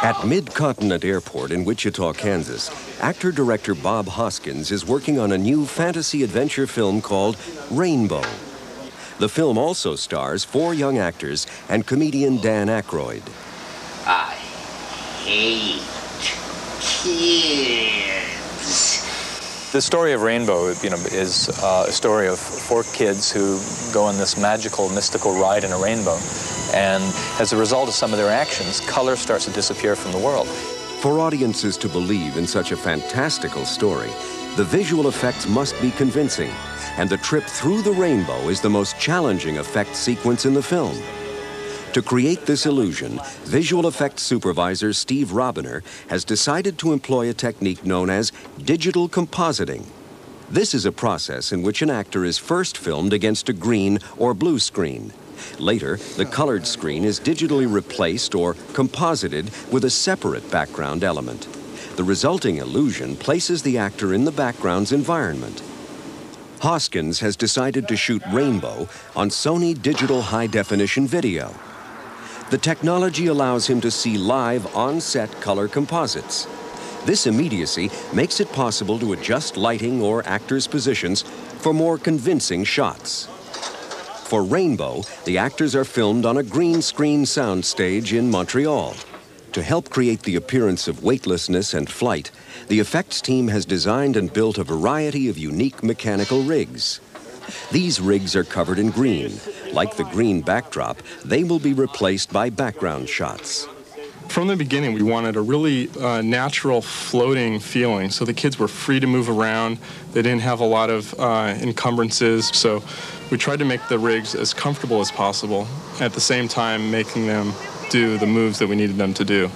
At Mid-Continent Airport in Wichita, Kansas, actor-director Bob Hoskins is working on a new fantasy adventure film called Rainbow. The film also stars 4 young actors and comedian Dan Aykroyd. I hate kids. The story of Rainbow, is a story of 4 kids who go on this magical, mystical ride in a rainbow. And as a result of some of their actions, color starts to disappear from the world. For audiences to believe in such a fantastical story, the visual effects must be convincing, and the trip through the rainbow is the most challenging effect sequence in the film. To create this illusion, visual effects supervisor Steve Robiner has decided to employ a technique known as digital compositing. This is a process in which an actor is first filmed against a green or blue screen. Later, the colored screen is digitally replaced or composited with a separate background element. The resulting illusion places the actor in the background's environment. Hoskins has decided to shoot Rainbow on Sony digital high-definition video. The technology allows him to see live on-set color composites. This immediacy makes it possible to adjust lighting or actors' positions for more convincing shots. For Rainbow, the actors are filmed on a green screen soundstage in Montreal. To help create the appearance of weightlessness and flight, the effects team has designed and built a variety of unique mechanical rigs. These rigs are covered in green. Like the green backdrop, they will be replaced by background shots. From the beginning, we wanted a really natural floating feeling, so the kids were free to move around. They didn't have a lot of encumbrances, so we tried to make the rigs as comfortable as possible, at the same time making them do the moves that we needed them to do.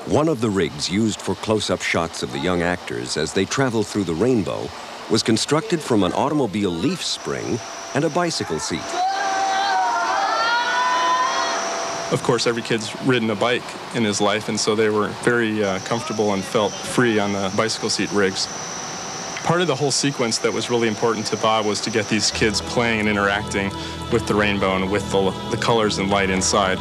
One of the rigs used for close-up shots of the young actors as they travel through the rainbow was constructed from an automobile leaf spring and a bicycle seat. Of course, every kid's ridden a bike in his life, and so they were very comfortable and felt free on the bicycle seat rigs. Part of the whole sequence that was really important to Bob was to get these kids playing and interacting with the rainbow and with the colors and light inside.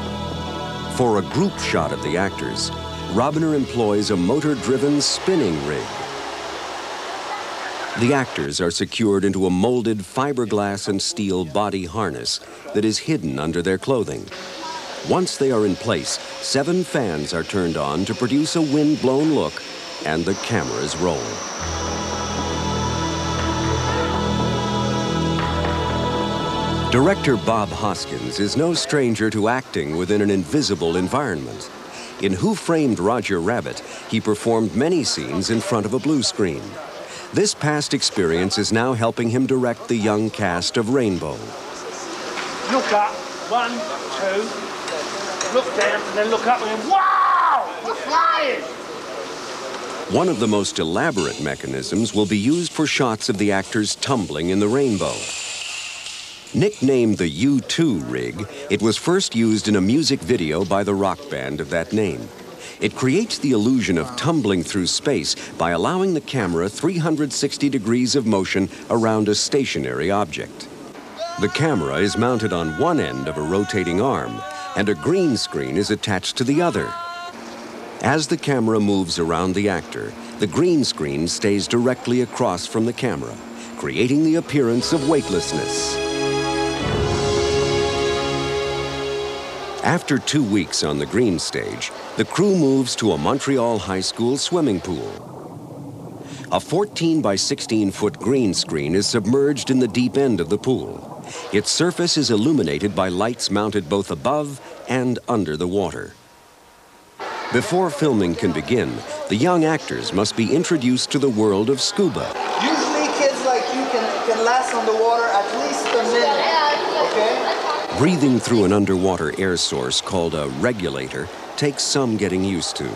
For a group shot of the actors, Robiner employs a motor-driven spinning rig. The actors are secured into a molded fiberglass and steel body harness that is hidden under their clothing. Once they are in place, 7 fans are turned on to produce a wind-blown look, and the cameras roll. Director Bob Hoskins is no stranger to acting within an invisible environment. In Who Framed Roger Rabbit, he performed many scenes in front of a blue screen. This past experience is now helping him direct the young cast of Rainbow. Look up, 1, 2, look down, and then look up and wow, we're flying! One of the most elaborate mechanisms will be used for shots of the actors tumbling in the rainbow. Nicknamed the U2 rig, it was first used in a music video by the rock band of that name. It creates the illusion of tumbling through space by allowing the camera 360 degrees of motion around a stationary object. The camera is mounted on one end of a rotating arm, and a green screen is attached to the other. As the camera moves around the actor, the green screen stays directly across from the camera, creating the appearance of weightlessness. After 2 weeks on the green stage, the crew moves to a Montreal high school swimming pool. A 14 by 16-foot green screen is submerged in the deep end of the pool. Its surface is illuminated by lights mounted both above and under the water. Before filming can begin, the young actors must be introduced to the world of scuba. Usually kids like you can last on the water at least a minute, okay? Breathing through an underwater air source called a regulator takes some getting used to.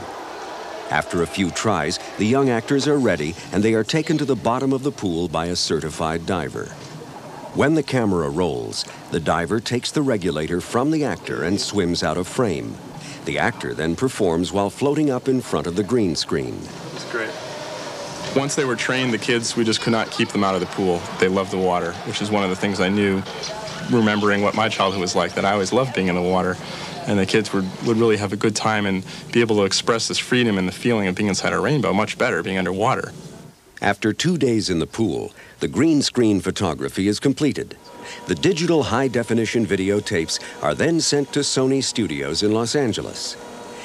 After a few tries, the young actors are ready and they are taken to the bottom of the pool by a certified diver. When the camera rolls, the diver takes the regulator from the actor and swims out of frame. The actor then performs while floating up in front of the green screen. It's great. Once they were trained, the kids, we just could not keep them out of the pool. They loved the water, which is one of the things I knew remembering what my childhood was like, that I always loved being in the water. And the kids would really have a good time and be able to express this freedom and the feeling of being inside a rainbow much better, being underwater. After 2 days in the pool, the green screen photography is completed. The digital high-definition videotapes are then sent to Sony Studios in Los Angeles.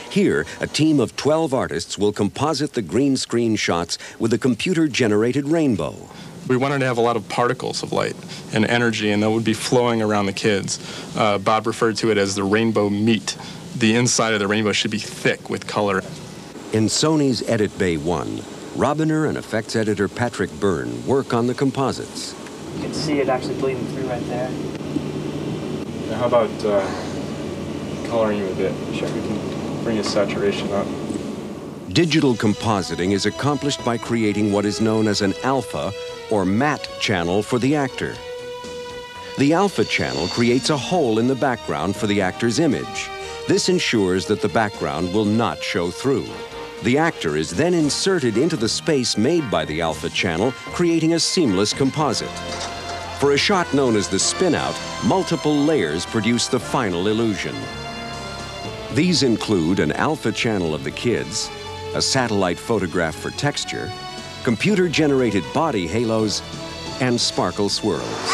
Here, a team of 12 artists will composite the green screen shots with a computer-generated rainbow. We wanted to have a lot of particles of light and energy, and that would be flowing around the kids. Bob referred to it as the rainbow meat. The inside of the rainbow should be thick with color. In Sony's Edit Bay 1, Robiner and effects editor Patrick Byrne work on the composites. You can see it actually bleeding through right there. Now how about coloring you a bit? Sure. We can bring his saturation up. Digital compositing is accomplished by creating what is known as an alpha or matte channel for the actor. The alpha channel creates a hole in the background for the actor's image. This ensures that the background will not show through. The actor is then inserted into the space made by the alpha channel, creating a seamless composite. For a shot known as the spin-out, multiple layers produce the final illusion. These include an alpha channel of the kids, a satellite photograph for texture, computer-generated body halos, and sparkle swirls.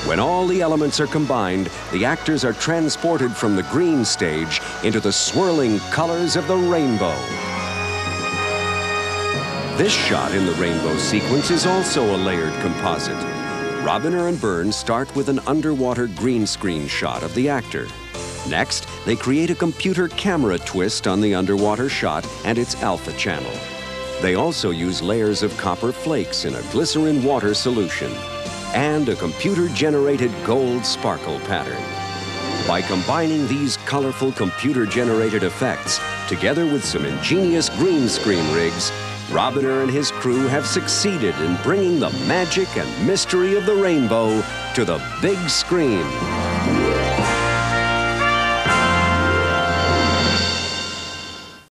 When all the elements are combined, the actors are transported from the green stage into the swirling colors of the rainbow. This shot in the rainbow sequence is also a layered composite. Robiner and Byrne start with an underwater green screen shot of the actor. Next, they create a computer camera twist on the underwater shot and its alpha channel. They also use layers of copper flakes in a glycerin water solution and a computer-generated gold sparkle pattern. By combining these colorful computer-generated effects together with some ingenious green screen rigs, Robiner and his crew have succeeded in bringing the magic and mystery of the rainbow to the big screen.